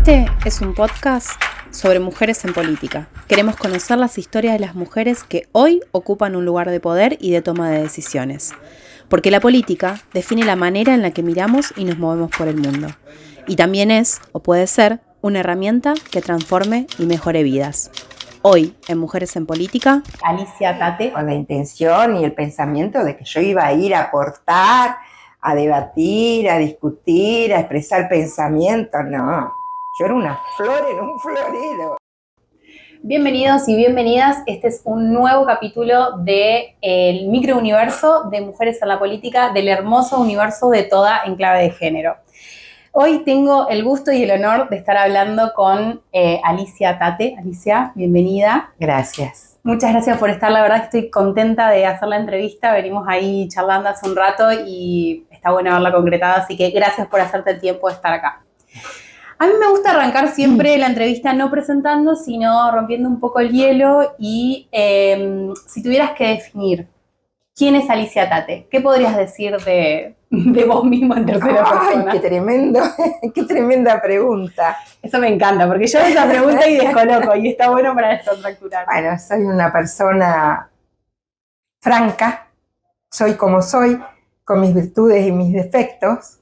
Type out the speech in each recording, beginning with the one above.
Este es un podcast sobre mujeres en política. Queremos conocer las historias de las mujeres que hoy ocupan un lugar de poder y de toma de decisiones. Porque la política define la manera en la que miramos y nos movemos por el mundo. Y también es, o puede ser, una herramienta que transforme y mejore vidas. Hoy, en Mujeres en Política, Alicia Tate. Con la intención y el pensamiento de que yo iba a ir a aportar, a debatir, a discutir, a expresar pensamientos. No, yo era una flor en un florero. Bienvenidos y bienvenidas. Este es un nuevo capítulo del microuniverso de Mujeres en la Política, del hermoso universo de Toda en Clave de Género. Hoy tengo el gusto y el honor de estar hablando con Alicia Tate. Alicia, bienvenida. Gracias. Muchas gracias por estar, la verdad que estoy contenta de hacer la entrevista. Venimos ahí charlando hace un rato y está bueno haberla concretado, así que gracias por hacerte el tiempo de estar acá. A mí me gusta arrancar siempre la entrevista no presentando, sino rompiendo un poco el hielo y si tuvieras que definir quién es Alicia Tate, ¿qué podrías decir de vos mismo en tercera persona? ¡Ay, qué tremenda pregunta! Eso me encanta, porque yo hago esa pregunta y descoloco, y está bueno para descontracturar. Bueno, soy una persona franca, soy como soy, con mis virtudes y mis defectos,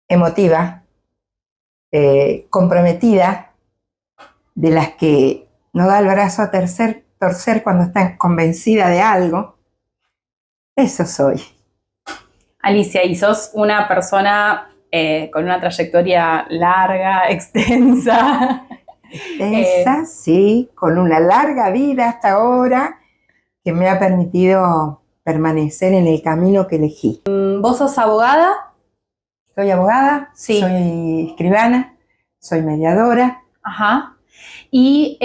emotiva, comprometida, de las que no da el brazo a torcer cuando está convencida de algo. Eso soy. Alicia, y sos una persona con una trayectoria larga, extensa. Extensa, sí, con una larga vida hasta ahora que me ha permitido permanecer en el camino que elegí. ¿Vos sos abogada? Soy abogada, Sí. Soy escribana, soy mediadora. Ajá. Y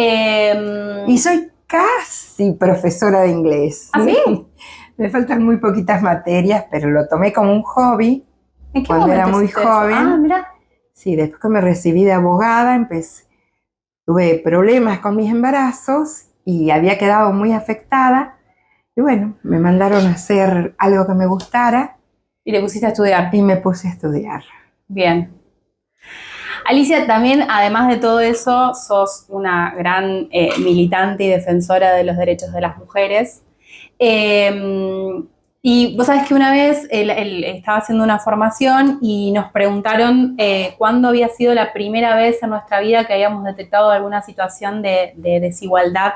soy casi profesora de inglés. ¿Ah, sí? Me faltan muy poquitas materias, pero lo tomé como un hobby. ¿En qué cuando era muy joven. Ah, mira. Sí, después que me recibí de abogada, tuve problemas con mis embarazos y había quedado muy afectada. Y bueno, me mandaron a hacer algo que me gustara. ¿Y le pusiste a estudiar? Y me puse a estudiar. Bien. Alicia, también, además de todo eso, sos una gran militante y defensora de los derechos de las mujeres. Y vos sabés que una vez él estaba haciendo una formación y nos preguntaron cuándo había sido la primera vez en nuestra vida que habíamos detectado alguna situación de desigualdad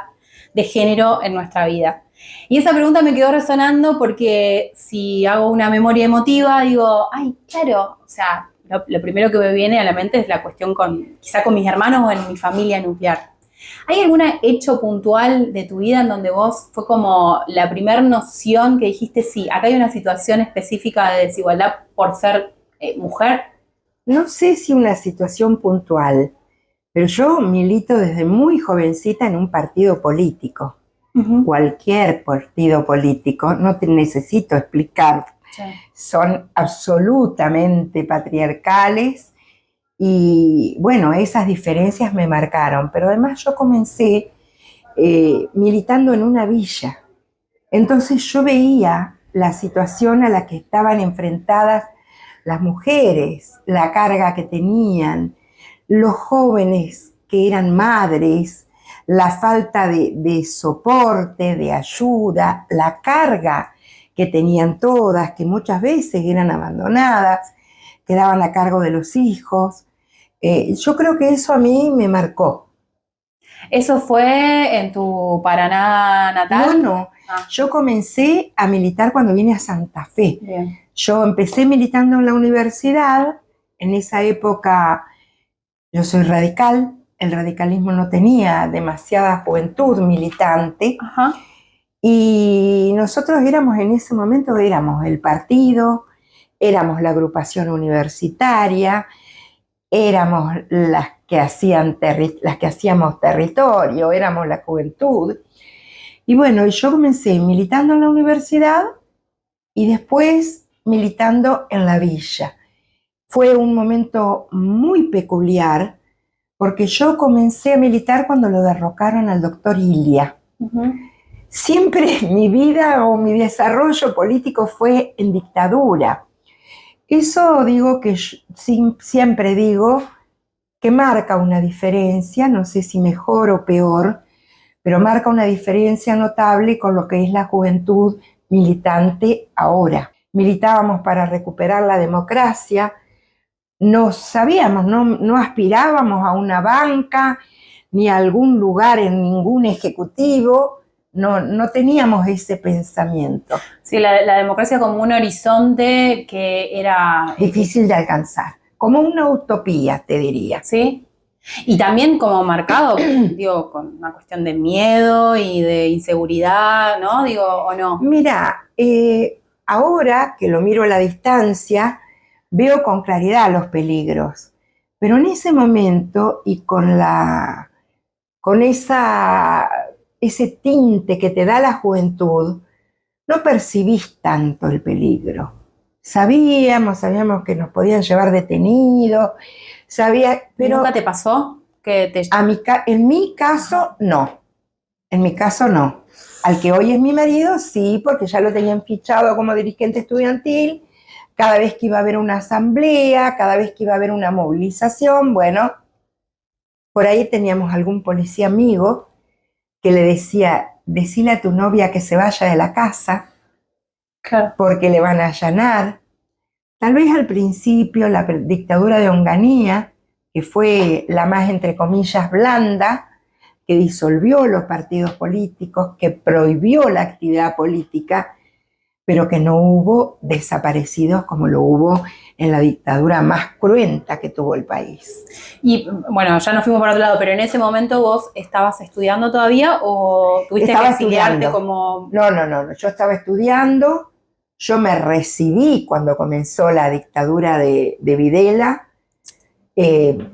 de género en nuestra vida. Y esa pregunta me quedó resonando porque si hago una memoria emotiva, digo, ay, claro, o sea, lo primero que me viene a la mente es la cuestión quizá con mis hermanos o en mi familia nuclear. ¿Hay algún hecho puntual de tu vida en donde vos fue como la primera noción que dijiste, sí, acá hay una situación específica de desigualdad por ser mujer? No sé si una situación puntual, pero yo milito desde muy jovencita en un partido político. Uh-huh. Cualquier partido político, no te necesito explicar, sí. Son absolutamente patriarcales. Y bueno, esas diferencias me marcaron, pero además yo comencé militando en una villa. Entonces yo veía la situación a la que estaban enfrentadas las mujeres, la carga que tenían, los jóvenes que eran madres, la falta de soporte, de ayuda, la carga que tenían todas, que muchas veces eran abandonadas, quedaban a cargo de los hijos. Yo creo que eso a mí me marcó. ¿Eso fue en tu Paraná natal? No. Yo comencé a militar cuando vine a Santa Fe. Bien. Yo empecé militando en la universidad. En esa época yo soy radical. El radicalismo no tenía demasiada juventud militante. Ajá. Y nosotros en ese momento éramos el partido, éramos la agrupación universitaria, éramos las que hacíamos territorio, éramos la juventud. Y bueno, yo comencé militando en la universidad y después militando en la villa. Fue un momento muy peculiar porque yo comencé a militar cuando lo derrocaron al doctor Ilia. Uh-huh. Siempre mi vida o mi desarrollo político fue en dictadura. Eso digo que siempre digo que marca una diferencia, no sé si mejor o peor, pero marca una diferencia notable con lo que es la juventud militante ahora. Militábamos para recuperar la democracia, no sabíamos, no aspirábamos a una banca ni a algún lugar en ningún ejecutivo, no teníamos ese pensamiento. Sí, la democracia como un horizonte que era... Difícil de alcanzar, como una utopía, te diría. Sí, y también como marcado, digo, con una cuestión de miedo y de inseguridad, ¿no? Digo, ¿o no? Mira, ahora que lo miro a la distancia, veo con claridad los peligros, pero en ese momento y con ese tinte que te da la juventud, no percibís tanto el peligro. Sabíamos que nos podían llevar detenidos, pero... ¿Nunca te pasó que te... En mi caso, no. En mi caso, no. Al que hoy es mi marido, sí, porque ya lo tenían fichado como dirigente estudiantil. Cada vez que iba a haber una asamblea, cada vez que iba a haber una movilización, bueno, por ahí teníamos algún policía amigo que le decía, decile a tu novia que se vaya de la casa, claro, porque le van a allanar. Tal vez al principio la dictadura de Onganía, que fue la más, entre comillas, blanda, que disolvió los partidos políticos, que prohibió la actividad política, pero que no hubo desaparecidos como lo hubo en la dictadura más cruenta que tuvo el país. Y bueno, ya nos fuimos por otro lado, pero en ese momento vos estabas estudiando todavía o tuviste que exiliarte como... No, yo estaba estudiando, yo me recibí cuando comenzó la dictadura de Videla,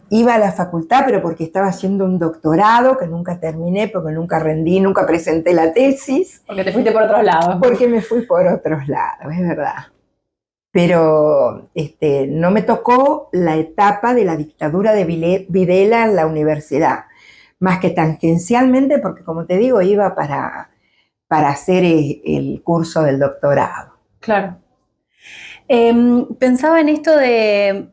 iba a la facultad, pero porque estaba haciendo un doctorado que nunca terminé, porque nunca rendí, nunca presenté la tesis. Porque te fuiste por otros lados. Porque me fui por otros lados, es verdad. Pero no me tocó la etapa de la dictadura de Videla en la universidad, más que tangencialmente, porque como te digo, iba para hacer el curso del doctorado. Claro. Pensaba en esto de...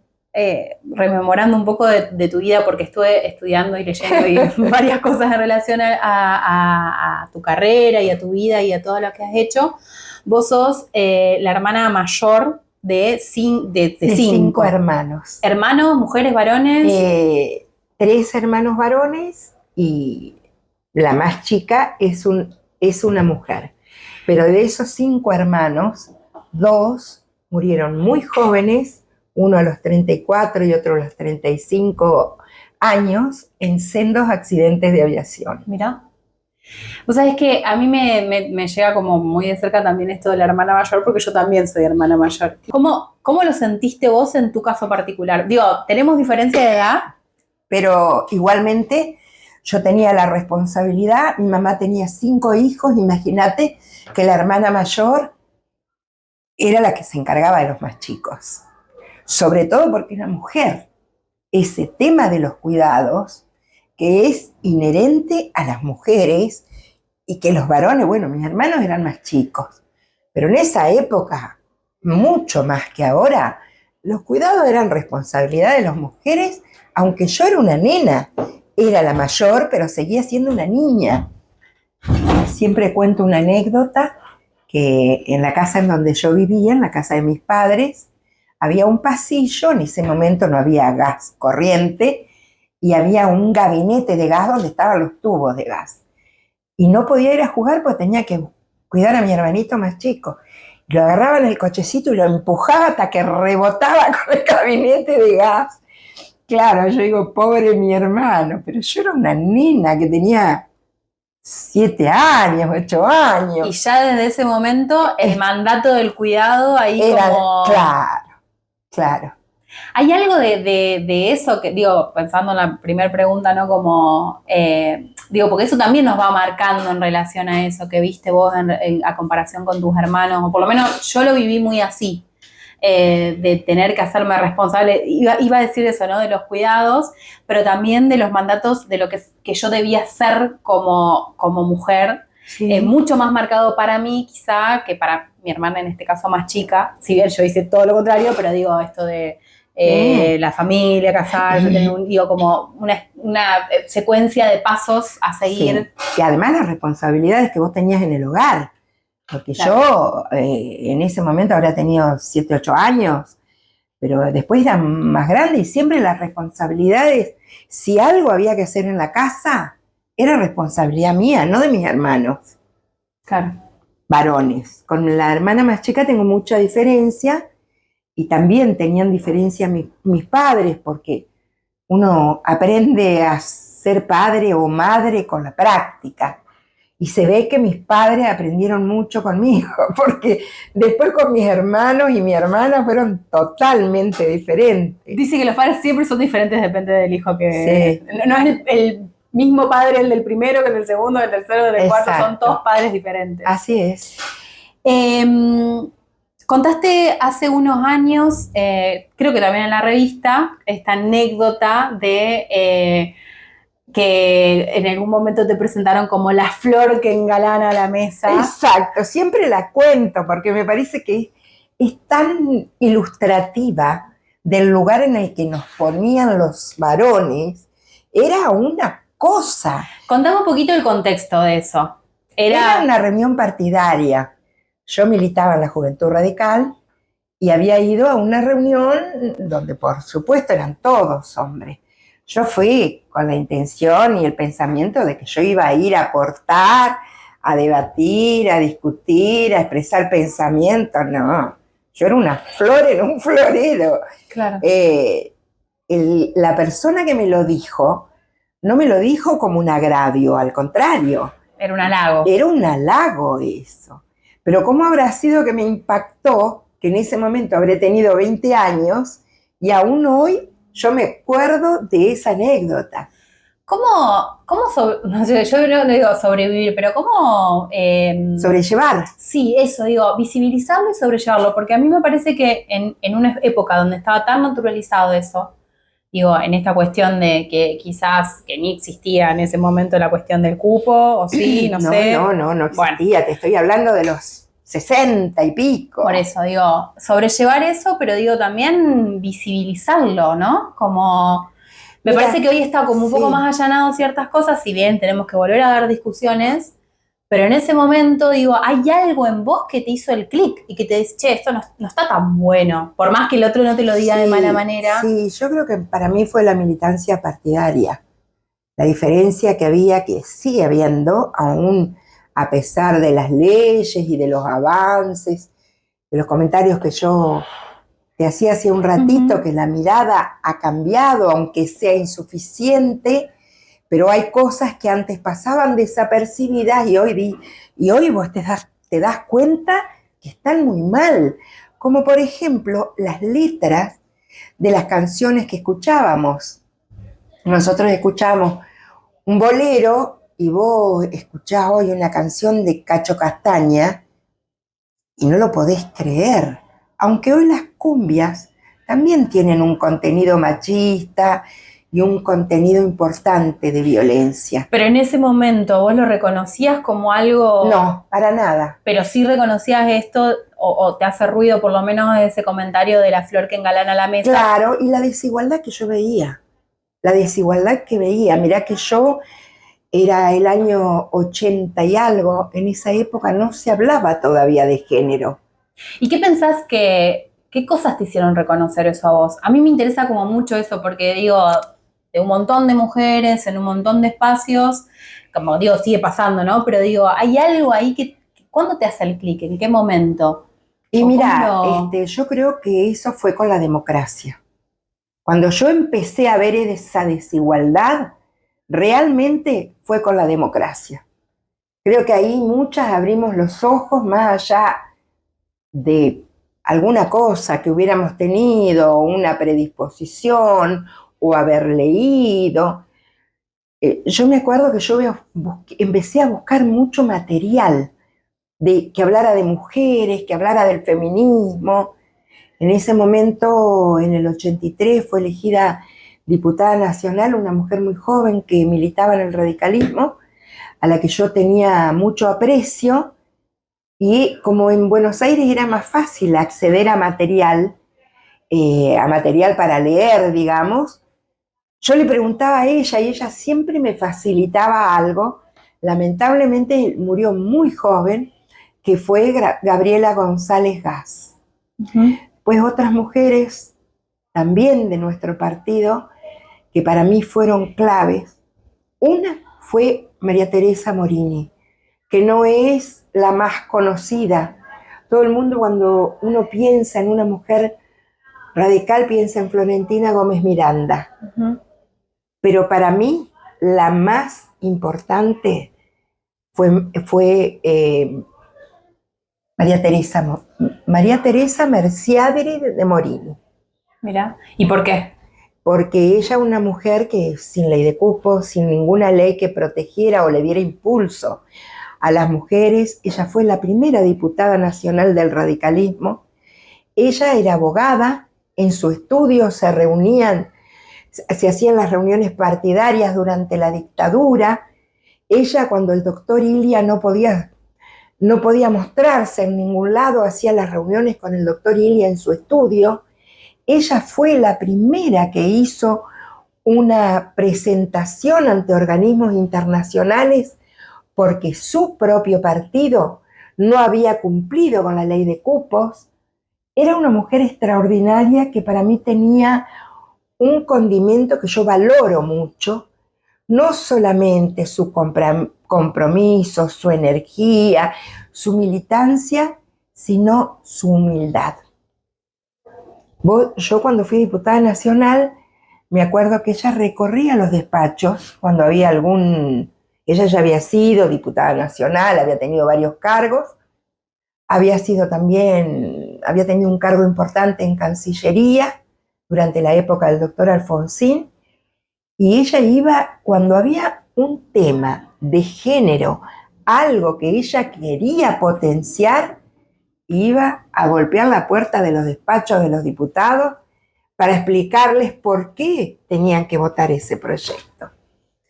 rememorando un poco de tu vida, porque estuve estudiando y leyendo y varias cosas en relación a tu carrera y a tu vida y a todo lo que has hecho. Vos sos la hermana mayor de cinco hermanos. ¿Hermanos, mujeres, varones? 3 hermanos varones y la más chica es una mujer. Pero de esos 5 hermanos, 2 murieron muy jóvenes, uno a los 34 y otro a los 35 años, en sendos accidentes de aviación. Mirá. Vos sabés que a mí me llega como muy de cerca también esto de la hermana mayor, porque yo también soy hermana mayor. ¿Cómo lo sentiste vos en tu caso particular? Digo, ¿tenemos diferencia de edad? Pero igualmente yo tenía la responsabilidad, mi mamá tenía 5 hijos, imagínate que la hermana mayor era la que se encargaba de los más chicos. Sobre todo porque era mujer. Ese tema de los cuidados, que es inherente a las mujeres y que los varones, bueno, mis hermanos eran más chicos, pero en esa época, mucho más que ahora, los cuidados eran responsabilidad de las mujeres, aunque yo era una nena, era la mayor, pero seguía siendo una niña. Siempre cuento una anécdota, que en la casa en donde yo vivía, en la casa de mis padres, había un pasillo, en ese momento no había gas corriente, y había un gabinete de gas donde estaban los tubos de gas. Y no podía ir a jugar porque tenía que cuidar a mi hermanito más chico. Lo agarraba en el cochecito y lo empujaba hasta que rebotaba con el gabinete de gas. Claro, yo digo, pobre mi hermano, pero yo era una nena que tenía 7 años, 8 años. Y ya desde ese momento el mandato del cuidado ahí era, como... Claro. ¿Hay algo de eso que, digo, pensando en la primera pregunta, ¿no? Como, digo, porque eso también nos va marcando en relación a eso que viste vos a comparación con tus hermanos, o por lo menos yo lo viví muy así, de tener que hacerme responsable, iba a decir eso, ¿no? De los cuidados, pero también de los mandatos de lo que yo debía ser como mujer, sí. Mucho más marcado para mí quizá que para mi hermana, en este caso más chica, si bien yo hice todo lo contrario, pero digo esto de la familia, casarse, tener digo, como una secuencia de pasos a seguir. Sí. Y además las responsabilidades que vos tenías en el hogar. Porque claro. Yo en ese momento habría tenido 7, 8 años, pero después era más grande y siempre las responsabilidades, si algo había que hacer en la casa, era responsabilidad mía, no de mis hermanos. Claro. Varones. Con la hermana más chica tengo mucha diferencia y también tenían diferencia mis padres, porque uno aprende a ser padre o madre con la práctica. Y se ve que mis padres aprendieron mucho conmigo, porque después con mis hermanos y mi hermana fueron totalmente diferentes. Dice que los padres siempre son diferentes, depende del hijo que... Sí. No es el mismo padre el del primero que el del segundo, el del tercero, el del cuarto, son todos padres diferentes. Así es. Contaste hace unos años, creo que también en la revista, esta anécdota de... que en algún momento te presentaron como la flor que engalana la mesa. Exacto, siempre la cuento porque me parece que es tan ilustrativa del lugar en el que nos ponían los varones. Era una cosa. Contame un poquito el contexto de eso. Era una reunión partidaria. Yo militaba en la Juventud Radical y había ido a una reunión donde por supuesto eran todos hombres. Yo fui con la intención y el pensamiento de que yo iba a ir a aportar, a debatir, a discutir, a expresar pensamientos. No, yo era una flor en un florero. Claro. La persona que me lo dijo, no me lo dijo como un agravio, al contrario. Era un halago. Era un halago eso. Pero ¿cómo habrá sido que me impactó que en ese momento habré tenido 20 años y aún hoy yo me acuerdo de esa anécdota? No sé, yo no digo sobrevivir, pero ¿cómo? Sobrellevar. Sí, eso, digo, visibilizarlo y sobrellevarlo, porque a mí me parece que en una época donde estaba tan naturalizado eso, digo, en esta cuestión de que quizás que ni existía en ese momento la cuestión del cupo, o sí, no sé. No existía, bueno. Te estoy hablando de los 60 y pico. Por eso, digo, sobrellevar eso, pero digo, también visibilizarlo, ¿no? Como... Me parece que hoy está como un poco más allanado ciertas cosas, si bien tenemos que volver a dar discusiones, pero en ese momento, digo, hay algo en vos que te hizo el clic y que te dice, che, esto no está tan bueno, por más que el otro no te lo diga de mala manera. Sí, yo creo que para mí fue la militancia partidaria, la diferencia que había, que sigue habiendo, aún a pesar de las leyes y de los avances, de los comentarios que yo te hacía hace un ratito, que la mirada ha cambiado, aunque sea insuficiente, pero hay cosas que antes pasaban desapercibidas y hoy vos te das cuenta que están muy mal. Como por ejemplo las letras de las canciones que escuchábamos. Nosotros escuchamos un bolero y vos escuchás hoy una canción de Cacho Castaña y no lo podés creer. Aunque hoy las cumbias también tienen un contenido machista y un contenido importante de violencia. Pero en ese momento, ¿vos lo reconocías como algo...? No, para nada. Pero sí reconocías esto, o te hace ruido por lo menos ese comentario de la flor que engalana la mesa. Claro, y la desigualdad que yo veía. Mirá que yo era el año 80 y algo, en esa época no se hablaba todavía de género. ¿Y qué pensás qué cosas te hicieron reconocer eso a vos? A mí me interesa como mucho eso, porque digo, de un montón de mujeres, en un montón de espacios, como digo, sigue pasando, ¿no? Pero digo, hay algo ahí que ¿cuándo te hace el clic? ¿En qué momento? Y mira, yo creo que eso fue con la democracia. Cuando yo empecé a ver esa desigualdad, realmente fue con la democracia. Creo que ahí muchas abrimos los ojos más allá de alguna cosa que hubiéramos tenido, una predisposición o haber leído. Yo me acuerdo que yo empecé a buscar mucho material que hablara de mujeres, que hablara del feminismo. En ese momento, en el 83, fue elegida diputada nacional una mujer muy joven que militaba en el radicalismo, a la que yo tenía mucho aprecio. Y como en Buenos Aires era más fácil acceder a material, a material para leer, digamos, yo le preguntaba a ella y ella siempre me facilitaba algo. Lamentablemente murió muy joven, que fue Gabriela González Gas. Pues otras mujeres también de nuestro partido que para mí fueron claves. Una fue María Teresa Morini, que no es la más conocida. Todo el mundo, cuando uno piensa en una mujer radical, piensa en Florentina Gómez Miranda. Pero para mí la más importante fue María Teresa Merciadri de Morini. Mira, ¿y por qué? Porque ella es una mujer que sin ley de cupos, sin ninguna ley que protegiera o le diera impulso a las mujeres, ella fue la primera diputada nacional del radicalismo. Ella era abogada, en su estudio se hacían las reuniones partidarias durante la dictadura. Ella, cuando el doctor Ilia no podía mostrarse en ningún lado, hacía las reuniones con el doctor Ilia en su estudio. Ella fue la primera que hizo una presentación ante organismos internacionales porque su propio partido no había cumplido con la ley de cupos. Era una mujer extraordinaria que para mí tenía un condimento que yo valoro mucho, no solamente su compromiso, su energía, su militancia, sino su humildad. Yo cuando fui diputada nacional, me acuerdo que ella recorría los despachos cuando había ella ya había sido diputada nacional, había tenido varios cargos, había tenido un cargo importante en Cancillería durante la época del doctor Alfonsín, y ella iba cuando había un tema de género, algo que ella quería potenciar, iba a golpear la puerta de los despachos de los diputados para explicarles por qué tenían que votar ese proyecto.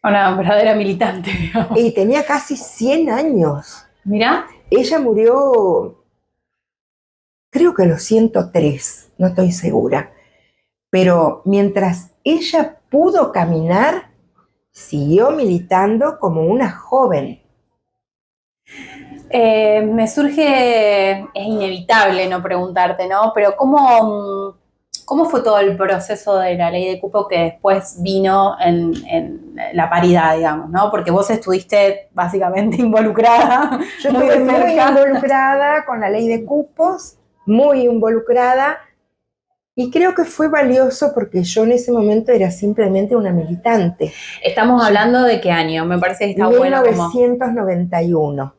Una verdadera militante, digamos. Y tenía casi 100 años. Mira. Ella murió, creo que a los 103, no estoy segura. Pero mientras ella pudo caminar, siguió militando como una joven. Me surge, es inevitable no preguntarte, ¿no? Pero ¿cómo fue todo el proceso de la ley de cupo que después vino en la paridad, digamos, ¿no? Porque vos estuviste básicamente involucrada. Yo estuve muy involucrada con la ley de cupos, muy involucrada, y creo que fue valioso porque yo en ese momento era simplemente una militante. ¿Estamos hablando de qué año? Me parece que está bueno. 1991.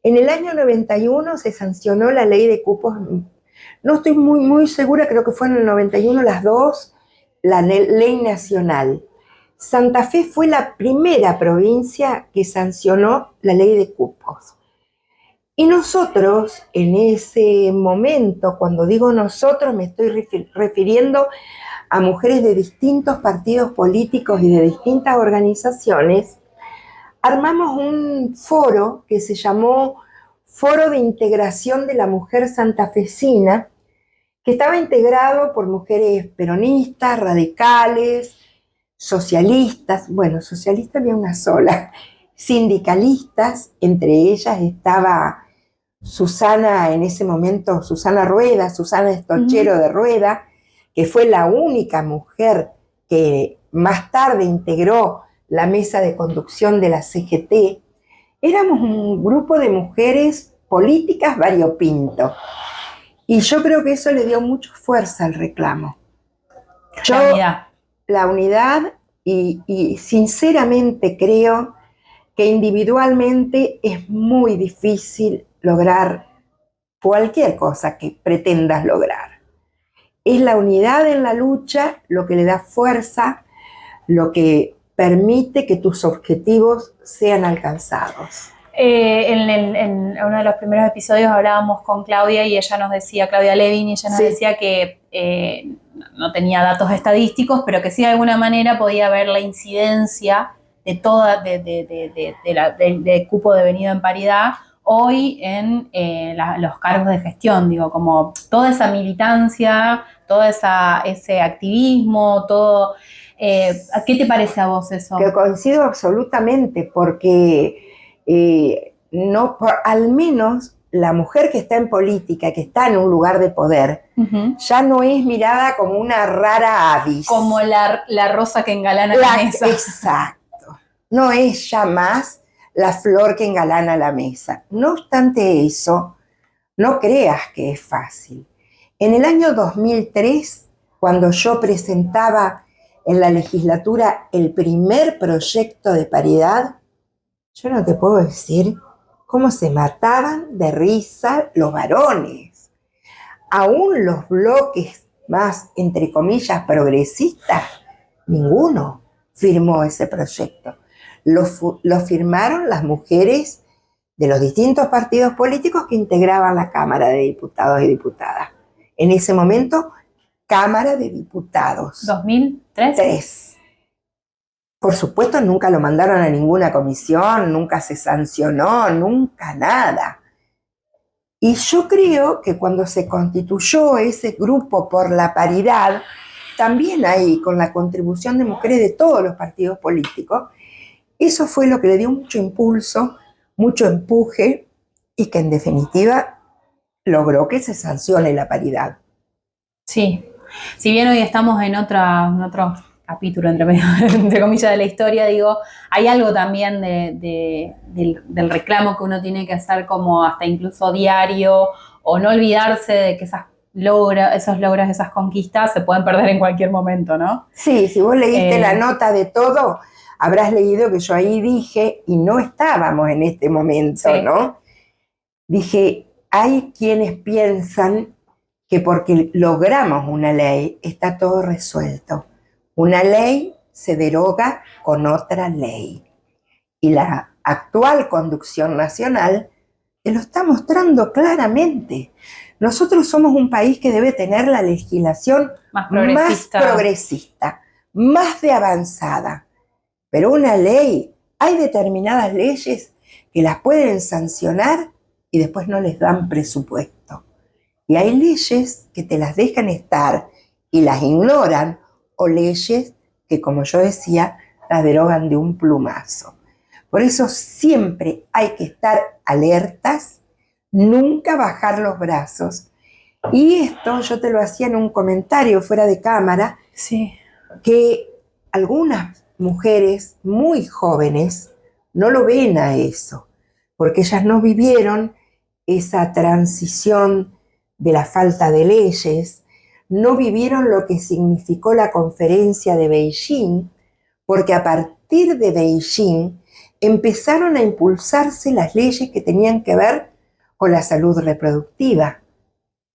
En el año 91 se sancionó la ley de cupos. No estoy muy segura, creo que fue en el 91 las dos, la ley nacional. Santa Fe fue la primera provincia que sancionó la ley de cupos. Y nosotros, en ese momento, cuando digo nosotros, me estoy refiriendo a mujeres de distintos partidos políticos y de distintas organizaciones, armamos un foro que se llamó Foro de Integración de la Mujer Santafesina, que estaba integrado por mujeres peronistas, radicales, socialistas, bueno, socialista había una sola, sindicalistas, entre ellas estaba Susana, en ese momento, Susana Rueda, Susana Estochero de Rueda, que fue la única mujer que más tarde integró la mesa de conducción de la CGT. Éramos un grupo de mujeres políticas variopinto. Y yo creo que eso le dio mucha fuerza al reclamo. La unidad y sinceramente creo que individualmente es muy difícil lograr cualquier cosa que pretendas lograr. Es la unidad en la lucha lo que le da fuerza, lo que permite que tus objetivos sean alcanzados. En uno de los primeros episodios hablábamos con Claudia y ella nos decía, Claudia Levin, y ella nos decía que no tenía datos estadísticos, pero que sí de alguna manera podía ver la incidencia de del cupo devenido en paridad hoy en los cargos de gestión, digo, como toda esa militancia todo ese activismo, todo. ¿Qué te parece a vos eso? Que coincido absolutamente, porque no, al menos la mujer que está en política, que está en un lugar de poder, ya no es mirada como una rara avis. Como la rosa que engalana la mesa. Exacto. No es ya más la flor que engalana la mesa. No obstante eso, no creas que es fácil. En el año 2003, cuando yo presentaba en la legislatura el primer proyecto de paridad, yo no te puedo decir cómo se mataban de risa los varones. Aún los bloques más, entre comillas, progresistas, ninguno firmó ese proyecto. Lo firmaron las mujeres de los distintos partidos políticos que integraban la Cámara de Diputados y Diputadas. En ese momento, Cámara de Diputados. ¿2003? 3. Por supuesto, nunca lo mandaron a ninguna comisión, nunca se sancionó, nunca nada. Y yo creo que cuando se constituyó ese grupo por la paridad, también ahí, con la contribución de mujeres de todos los partidos políticos, eso fue lo que le dio mucho impulso, mucho empuje, y que en definitiva logró que se sancione la paridad. Sí, si bien hoy estamos en otro capítulo, entre comillas, de la historia, digo, hay algo también del reclamo que uno tiene que hacer como hasta incluso diario, o no olvidarse de que esos logros, esas conquistas se pueden perder en cualquier momento, ¿no? Sí, si vos leíste la nota de todo, habrás leído que yo ahí dije, y no estábamos en este momento, sí, ¿no? Dije, hay quienes piensan que porque logramos una ley está todo resuelto. Una ley se deroga con otra ley. Y la actual conducción nacional te lo está mostrando claramente. Nosotros somos un país que debe tener la legislación más progresista, más de avanzada. Pero una ley, hay determinadas leyes que las pueden sancionar y después no les dan presupuesto. Y hay leyes que te las dejan estar y las ignoran, o leyes que, como yo decía, las derogan de un plumazo. Por eso siempre hay que estar alertas, nunca bajar los brazos. Y esto yo te lo hacía en un comentario fuera de cámara, sí, que algunas mujeres muy jóvenes no lo ven a eso, porque ellas no vivieron esa transición de la falta de leyes, no vivieron lo que significó la conferencia de Beijing, porque a partir de Beijing empezaron a impulsarse las leyes que tenían que ver con la salud reproductiva.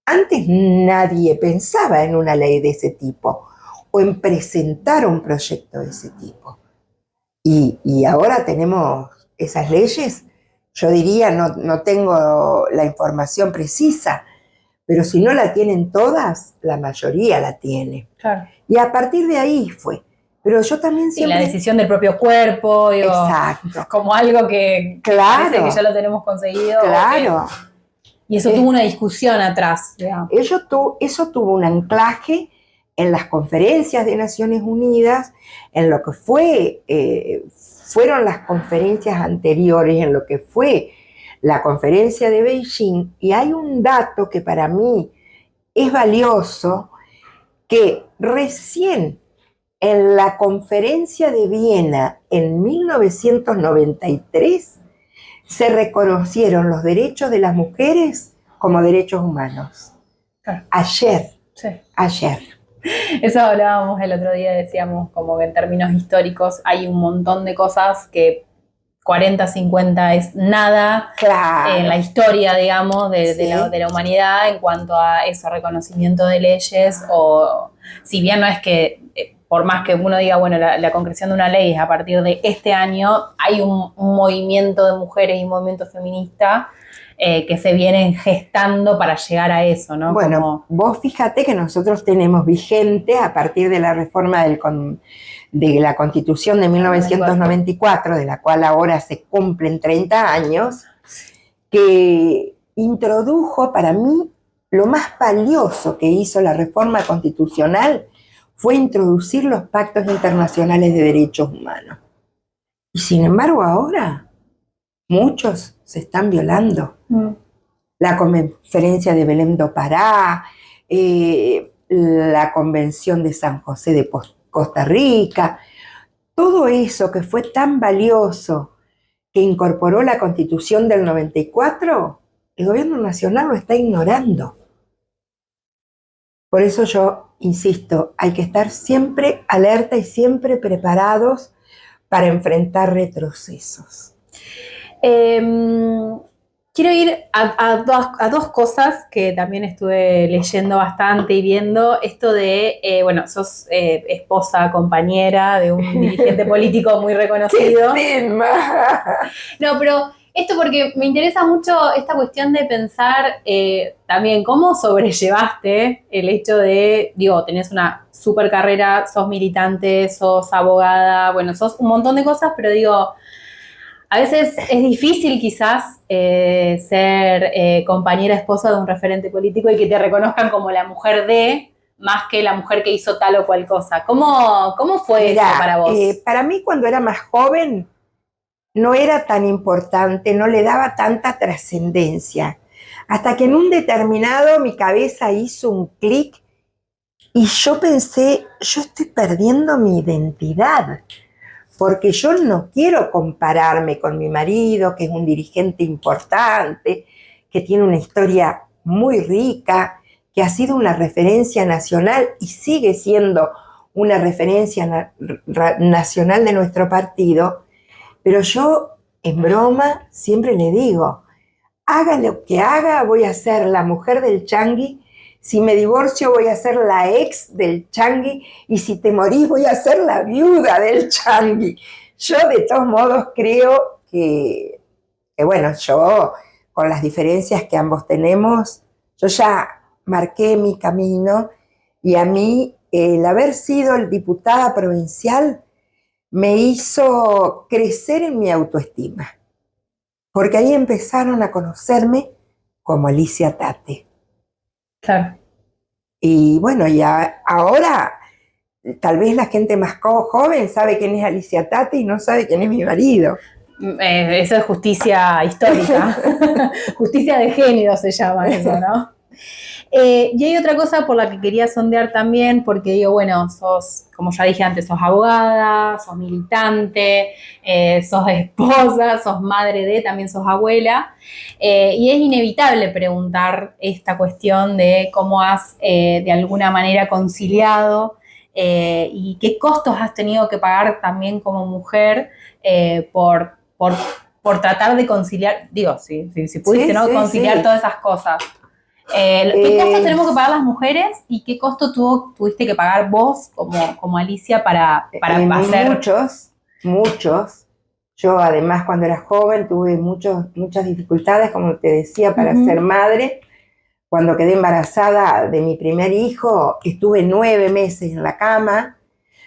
Antes nadie pensaba en una ley de ese tipo o en presentar un proyecto de ese tipo. Y ahora tenemos esas leyes, yo diría, no tengo la información precisa, pero si no la tienen todas, la mayoría la tiene. Claro. Y a partir de ahí fue. Pero yo también siempre... Y la decisión del propio cuerpo, digo, exacto, como algo que claro, parece que ya lo tenemos conseguido. Claro. Y eso tuvo una discusión atrás. Eso tuvo un anclaje en las conferencias de Naciones Unidas, en lo que fueron las conferencias anteriores, en lo que fue la conferencia de Beijing. Y hay un dato que para mí es valioso, que recién en la conferencia de Viena en 1993 se reconocieron los derechos de las mujeres como derechos humanos. Claro. Ayer. Sí. Ayer. Eso hablábamos el otro día, decíamos como que en términos históricos hay un montón de cosas que 40, 50 es nada, claro, en la historia, digamos, sí, de la humanidad en cuanto a ese reconocimiento de leyes, o si bien no es que, por más que uno diga, bueno, la concreción de una ley es a partir de este año, hay un movimiento de mujeres y un movimiento feminista que se vienen gestando para llegar a eso, ¿no? Bueno, vos fíjate que nosotros tenemos vigente, a partir de la reforma de la Constitución de 1994, de la cual ahora se cumplen 30 años, que introdujo para mí lo más valioso que hizo la reforma constitucional fue introducir los pactos internacionales de derechos humanos. Y sin embargo ahora muchos se están violando. La conferencia de Belém do Pará, la convención de San José de Costa Rica, todo eso que fue tan valioso que incorporó la Constitución del 94, el gobierno nacional lo está ignorando. Por eso yo insisto, hay que estar siempre alerta y siempre preparados para enfrentar retrocesos. Quiero ir a dos cosas que también estuve leyendo bastante y viendo. Esto de, sos esposa, compañera de un dirigente político muy reconocido. No, pero esto porque me interesa mucho esta cuestión de pensar también cómo sobrellevaste el hecho de, tenés una super carrera, sos militante, sos abogada, sos un montón de cosas, pero a veces es difícil quizás ser compañera, esposa de un referente político y que te reconozcan como la mujer de, más que la mujer que hizo tal o cual cosa. ¿Cómo fue eso para vos? Para mí cuando era más joven no era tan importante, no le daba tanta trascendencia. Hasta que en un determinado mi cabeza hizo un clic y yo pensé, yo estoy perdiendo mi identidad. Porque yo no quiero compararme con mi marido, que es un dirigente importante, que tiene una historia muy rica, que ha sido una referencia nacional y sigue siendo una referencia nacional de nuestro partido. Pero yo, en broma, siempre le digo, haga lo que haga, voy a ser la mujer del Changuí. Si me divorcio voy a ser la ex del Changuí y si te morís voy a ser la viuda del Changuí. Yo de todos modos creo que yo con las diferencias que ambos tenemos, yo ya marqué mi camino y a mí el haber sido diputada provincial me hizo crecer en mi autoestima, porque ahí empezaron a conocerme como Alicia Tate. Claro. Y ahora tal vez la gente más joven sabe quién es Alicia Tate y no sabe quién es mi marido. Eso es justicia histórica. Justicia de género se llama eso, ¿no? Y hay otra cosa por la que quería sondear también, porque sos, como ya dije antes, sos abogada, sos militante, sos esposa, sos madre de, también sos abuela, y es inevitable preguntar esta cuestión de cómo has de alguna manera conciliado y qué costos has tenido que pagar también como mujer por tratar de conciliar, si pudiste, ¿no? Conciliar todas esas cosas. ¿Qué costos tenemos que pagar las mujeres y qué costo tuviste que pagar vos como Alicia para hacer? Muchos. Yo además cuando era joven tuve muchas dificultades, como te decía, para ser madre. Cuando quedé embarazada de mi primer hijo, estuve 9 meses en la cama,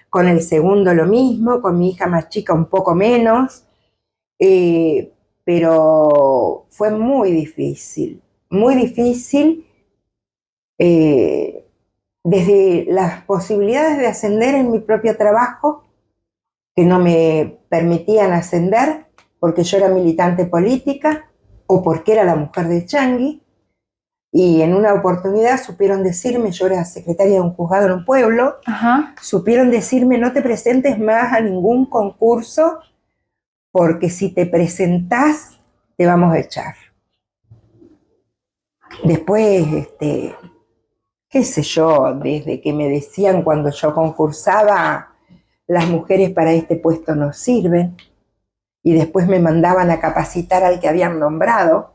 con el segundo lo mismo, con mi hija más chica un poco menos, pero fue muy difícil. Desde las posibilidades de ascender en mi propio trabajo, que no me permitían ascender porque yo era militante política o porque era la mujer de Changuí, y en una oportunidad supieron decirme, yo era secretaria de un juzgado en un pueblo, supieron decirme, no te presentes más a ningún concurso porque si te presentás te vamos a echar. Después, qué sé yo, desde que me decían cuando yo concursaba, las mujeres para este puesto no sirven, y después me mandaban a capacitar al que habían nombrado.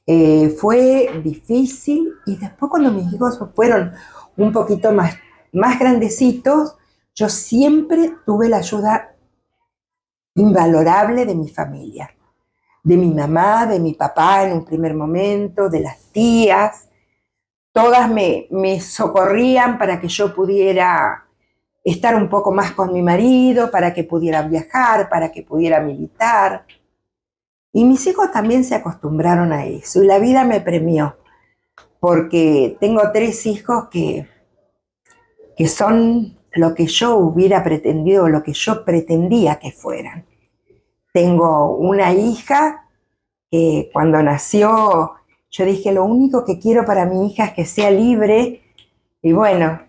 Fue difícil, y después cuando mis hijos fueron un poquito más grandecitos, yo siempre tuve la ayuda invalorable de mi familia. De mi mamá, de mi papá en un primer momento, de las tías. Todas me socorrían para que yo pudiera estar un poco más con mi marido, para que pudiera viajar, para que pudiera militar. Y mis hijos también se acostumbraron a eso y la vida me premió. porque tengo 3 hijos que son lo que yo hubiera pretendido, lo que yo pretendía que fueran. Tengo una hija que cuando nació, yo dije, lo único que quiero para mi hija es que sea libre, y bueno,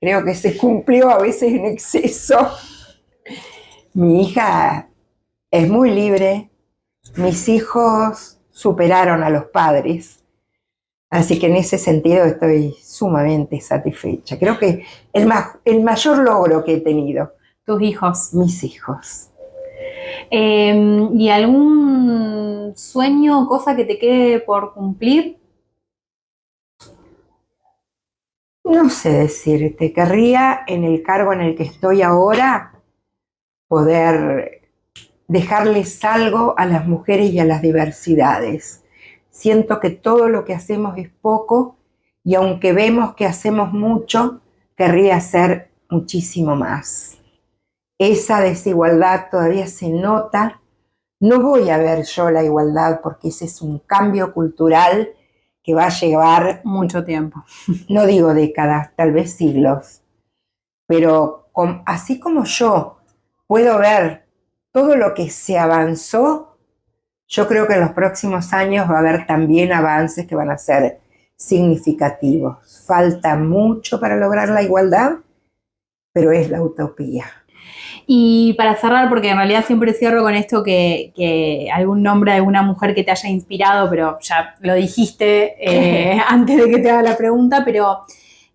creo que se cumplió a veces en exceso. Mi hija es muy libre, mis hijos superaron a los padres, así que en ese sentido estoy sumamente satisfecha. Creo que el mayor logro que he tenido. ¿Tus hijos? Mis hijos. ¿Y algún sueño o cosa que te quede por cumplir? No sé decirte, querría en el cargo en el que estoy ahora poder dejarles algo a las mujeres y a las diversidades. Siento que todo lo que hacemos es poco y aunque vemos que hacemos mucho, querría hacer muchísimo más. Esa desigualdad todavía se nota. No voy a ver yo la igualdad porque ese es un cambio cultural que va a llevar mucho tiempo. No digo décadas, tal vez siglos. Pero así como yo puedo ver todo lo que se avanzó, yo creo que en los próximos años va a haber también avances que van a ser significativos. Falta mucho para lograr la igualdad, pero es la utopía. Y para cerrar, porque en realidad siempre cierro con esto que algún nombre de alguna mujer que te haya inspirado, pero ya lo dijiste antes de que te haga la pregunta, pero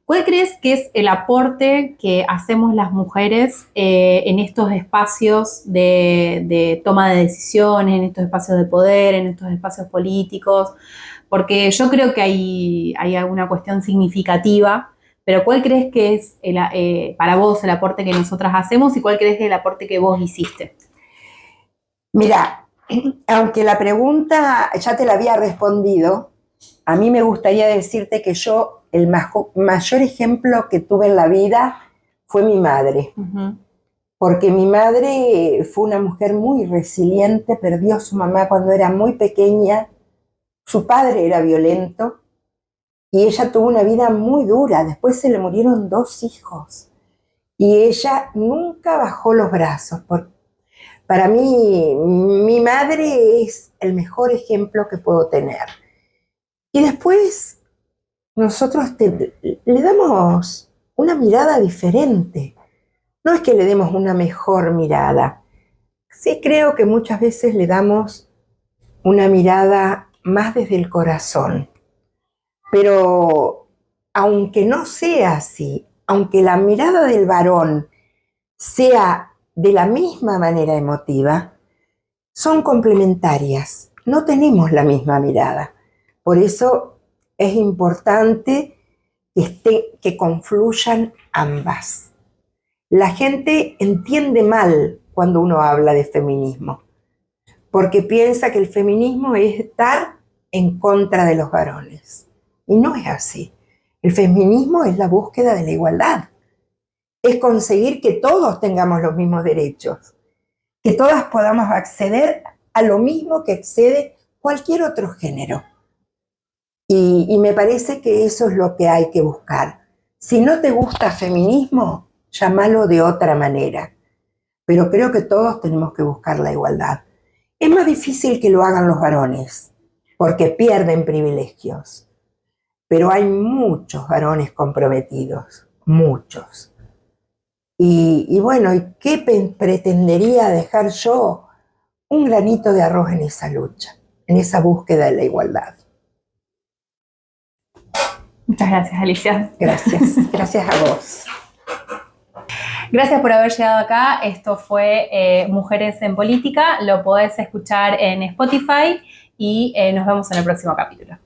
¿cuál crees que es el aporte que hacemos las mujeres en estos espacios de toma de decisiones, en estos espacios de poder, en estos espacios políticos? Porque yo creo que hay alguna cuestión significativa. Pero ¿cuál crees que es para vos el aporte que nosotras hacemos y cuál crees que es el aporte que vos hiciste? Mira, aunque la pregunta ya te la había respondido, a mí me gustaría decirte que yo el mayor ejemplo que tuve en la vida fue mi madre. Uh-huh. Porque mi madre fue una mujer muy resiliente, perdió a su mamá cuando era muy pequeña, su padre era violento, y ella tuvo una vida muy dura. Después se le murieron 2 hijos. Y ella nunca bajó los brazos. Para mí, mi madre es el mejor ejemplo que puedo tener. Y después, nosotros le damos una mirada diferente. No es que le demos una mejor mirada. Sí creo que muchas veces le damos una mirada más desde el corazón. Pero aunque no sea así, aunque la mirada del varón sea de la misma manera emotiva, son complementarias, no tenemos la misma mirada. Por eso es importante que confluyan ambas. La gente entiende mal cuando uno habla de feminismo, porque piensa que el feminismo es estar en contra de los varones. Y no es así. El feminismo es la búsqueda de la igualdad. Es conseguir que todos tengamos los mismos derechos, que todas podamos acceder a lo mismo que accede cualquier otro género. Y me parece que eso es lo que hay que buscar. Si no te gusta feminismo, llámalo de otra manera. Pero creo que todos tenemos que buscar la igualdad. Es más difícil que lo hagan los varones, porque pierden privilegios. Pero hay muchos varones comprometidos, muchos. Y bueno, ¿y qué pretendería dejar yo? Un granito de arroz en esa lucha, en esa búsqueda de la igualdad. Muchas gracias, Alicia. Gracias a vos. Gracias por haber llegado acá. Esto fue Mujeres en Política. Lo podés escuchar en Spotify y nos vemos en el próximo capítulo.